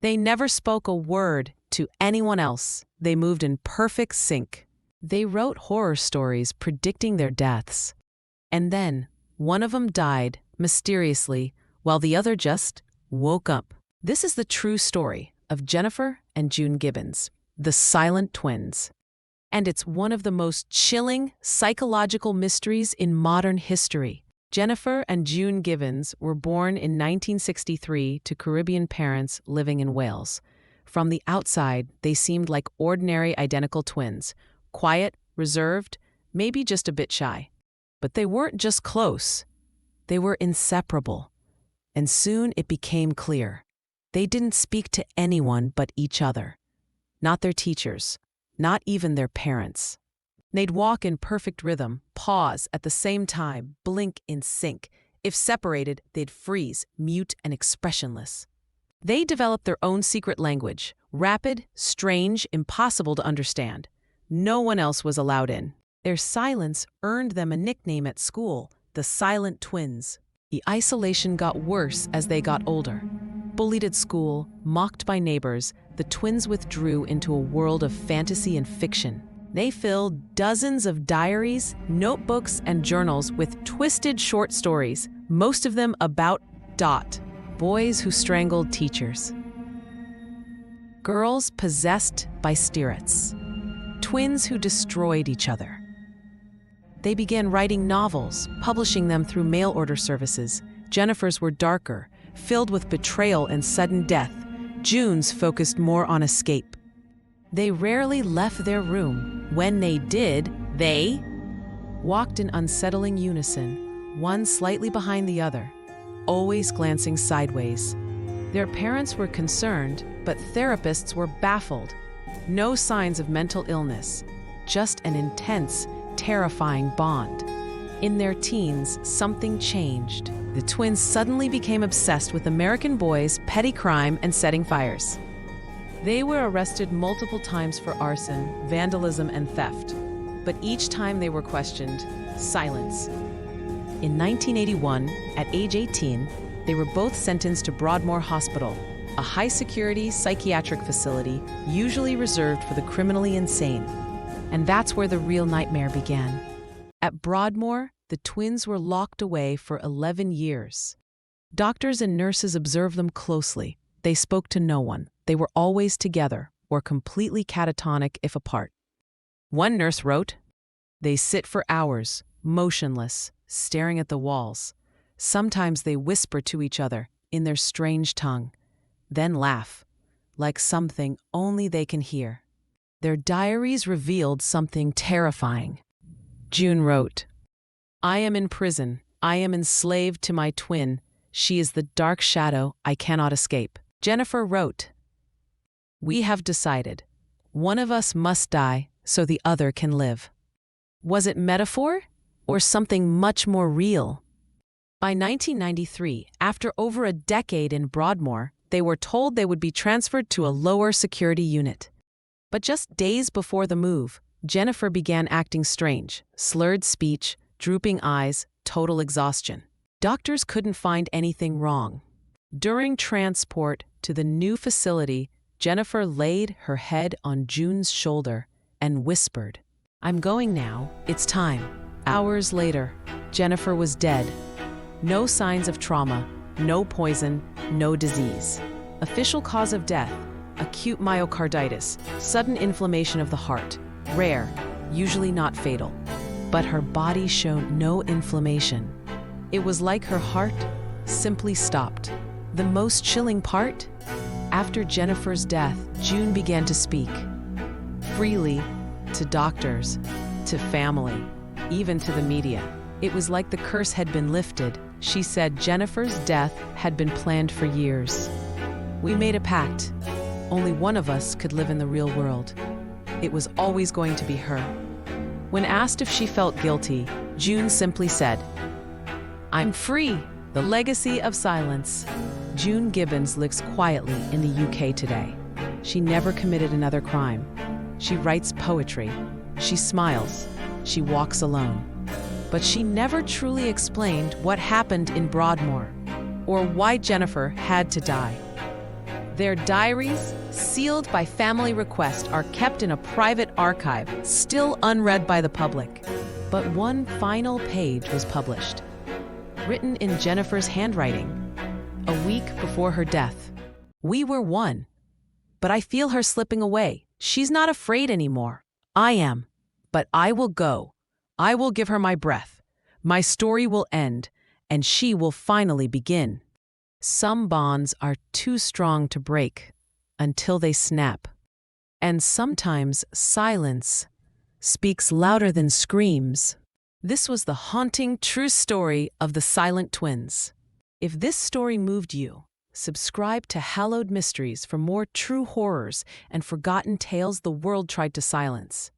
They never spoke a word to anyone else. They moved in perfect sync. They wrote horror stories predicting their deaths. And then, one of them died, mysteriously, while the other just woke up. This is the true story of Jennifer and June Gibbons, the silent twins. And it's one of the most chilling psychological mysteries in modern history. Jennifer and June Gibbons were born in 1963 to Caribbean parents living in Wales. From the outside, they seemed like ordinary identical twins, quiet, reserved, maybe just a bit shy. But they weren't just close. They were inseparable. And soon it became clear. They didn't speak to anyone but each other. Not their teachers. Not even their parents. They'd walk in perfect rhythm, pause at the same time, blink in sync. If separated, they'd freeze, mute and expressionless. They developed their own secret language, rapid, strange, impossible to understand. No one else was allowed in. Their silence earned them a nickname at school, the Silent Twins. The isolation got worse as they got older. Bullied at school, mocked by neighbors, the twins withdrew into a world of fantasy and fiction. They filled dozens of diaries, notebooks, and journals with twisted short stories, most of them about boys who strangled teachers, girls possessed by spirits, twins who destroyed each other. They began writing novels, publishing them through mail order services. Jennifer's were darker, filled with betrayal and sudden death. June's focused more on escape. They rarely left their room. When they did, they walked in unsettling unison, one slightly behind the other, always glancing sideways. Their parents were concerned, but therapists were baffled. No signs of mental illness, just an intense, terrifying bond. In their teens, something changed. The twins suddenly became obsessed with American boys, petty crime, and setting fires. They were arrested multiple times for arson, vandalism, and theft. But each time they were questioned, silence. In 1981, at age 18, they were both sentenced to Broadmoor Hospital, a high-security psychiatric facility usually reserved for the criminally insane. And that's where the real nightmare began. At Broadmoor, the twins were locked away for 11 years. Doctors and nurses observed them closely. They spoke to no one. They were always together, or completely catatonic if apart. One nurse wrote, "They sit for hours, motionless, staring at the walls. Sometimes they whisper to each other in their strange tongue, then laugh, like something only they can hear." Their diaries revealed something terrifying. June wrote, "I am in prison. I am enslaved to my twin. She is the dark shadow I cannot escape." Jennifer wrote, "We have decided. One of us must die so the other can live." Was it metaphor or something much more real? By 1993, after over a decade in Broadmoor, they were told they would be transferred to a lower security unit. But just days before the move, Jennifer began acting strange, slurred speech, drooping eyes, total exhaustion. Doctors couldn't find anything wrong. During transport to the new facility, Jennifer laid her head on June's shoulder and whispered, "I'm going now. It's time." Hours later, Jennifer was dead. No signs of trauma, no poison, no disease. Official cause of death: acute myocarditis, sudden inflammation of the heart. Rare, usually not fatal. But her body showed no inflammation. It was like her heart simply stopped. The most chilling part? After Jennifer's death, June began to speak. Freely, to doctors, to family, even to the media. It was like the curse had been lifted. She said Jennifer's death had been planned for years. "We made a pact. Only one of us could live in the real world. It was always going to be her." When asked if she felt guilty, June simply said, "I'm free." The legacy of silence. June Gibbons lives quietly in the UK today. She never committed another crime. She writes poetry. She smiles. She walks alone. But she never truly explained what happened in Broadmoor, or why Jennifer had to die. Their diaries, sealed by family request, are kept in a private archive, still unread by the public. But one final page was published, written in Jennifer's handwriting, a week before her death. "We were one, but I feel her slipping away. She's not afraid anymore. I am, but I will go. I will give her my breath. My story will end, and she will finally begin." Some bonds are too strong to break until they snap. And sometimes silence speaks louder than screams. This was the haunting, true story of the silent twins. If this story moved you, subscribe to Hallowed Mysteries for more true horrors and forgotten tales the world tried to silence.